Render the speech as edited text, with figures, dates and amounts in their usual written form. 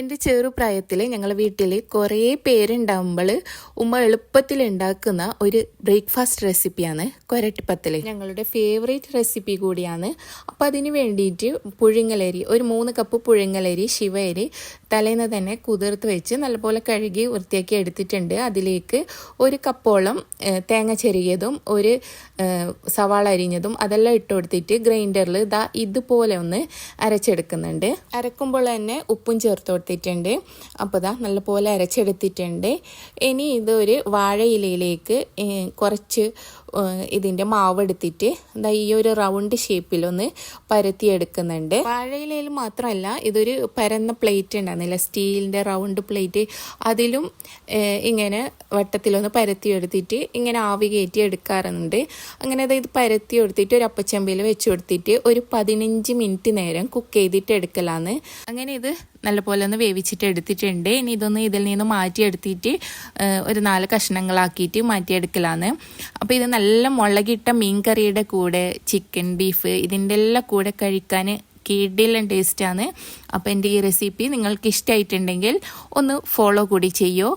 എൻ്റെ ചെറുപ്രായത്തിൽ ഞങ്ങൾ വീട്ടിൽ കുറേ പേരുണ്ടാകുമ്പോൾ ഉമ്മ എളുപ്പത്തിൽ ഉണ്ടാക്കുന്ന ഒരു ബ്രേക്ക്ഫാസ്റ്റ് റെസിപ്പിയാണ് കൊരട്ടിപ്പത്തൽ. ഞങ്ങളുടെ ഫേവറേറ്റ് റെസിപ്പി കൂടിയാണ്. അപ്പോൾ അതിന് വേണ്ടിയിട്ട് പുഴുങ്ങലരി, ഒരു 3 കപ്പ് പുഴുങ്ങലരി ശിവയരി തലേന്ന് തന്നെ കുതിർത്ത് വെച്ച് നല്ലപോലെ കഴുകി വൃത്തിയാക്കി എടുത്തിട്ടുണ്ട്. അതിലേക്ക് 1 കപ്പോളം തേങ്ങ ചെറിയതും ഒരു സവാള അരിഞ്ഞതും അതെല്ലാം ഇട്ട് കൊടുത്തിട്ട് ഗ്രൈൻഡറിൽ ഇതുപോലെ ഒന്ന് അരച്ചെടുക്കുന്നുണ്ട്. അരക്കുമ്പോൾ തന്നെ ഉപ്പും ചേർത്ത് കൊടുത്തിട്ടുണ്ട്. അപ്പോൾ നല്ലപോലെ അരച്ചെടുത്തിട്ടുണ്ട്. ഇനി ഇതൊരു വാഴയിലയിലേക്ക് കുറച്ച് ഇതിൻ്റെ മാവ് എടുത്തിട്ട് ഈ ഒരു റൗണ്ട് ഷേപ്പിലൊന്ന് പരത്തിയെടുക്കുന്നുണ്ട്. വാഴയിലയിൽ മാത്രമല്ല, ഇതൊരു പരന്ന പ്ലേറ്റ് ഉണ്ടാകുന്നില്ല, സ്റ്റീലിൻ്റെ റൗണ്ട് പ്ലേറ്റ്, അതിലും ഇങ്ങനെ വട്ടത്തിലൊന്ന് പരത്തിയെടുത്തിട്ട് ഇങ്ങനെ ആവി കയറ്റി എടുക്കാറുണ്ട്. അങ്ങനെ ഇത് പരത്തി എടുത്തിട്ട് ഒരു അപ്പച്ചമ്പിയിൽ വെച്ച് കൊടുത്തിട്ട് ഒരു 15 മിനിറ്റ് നേരം കുക്ക് ചെയ്തിട്ട് എടുക്കലാന്ന്. അങ്ങനെ ഇത് നല്ലപോലെ ഒന്ന് വേവിച്ചിട്ട് എടുത്തിട്ടുണ്ട്. ഇനി ഇതൊന്ന് ഇതിൽ നിന്ന് മാറ്റിയെടുത്തിട്ട് ഒരു 4 കഷ്ണങ്ങളാക്കിയിട്ട് മാറ്റിയെടുക്കലാന്ന്. അപ്പോൾ ഇത് നല്ല മുളകിട്ട മീൻ കറിയുടെ കൂടെ ചിക്കൻ, ബീഫ് ഇതിൻ്റെ എല്ലാം കൂടെ കഴിക്കാൻ കിടിലൻ ടേസ്റ്റാണ്. അപ്പോൾ എൻ്റെ ഈ റെസിപ്പി നിങ്ങൾക്ക് ഇഷ്ടമായിട്ടുണ്ടെങ്കിൽ ഒന്ന് ഫോളോ കൂടി ചെയ്യോ.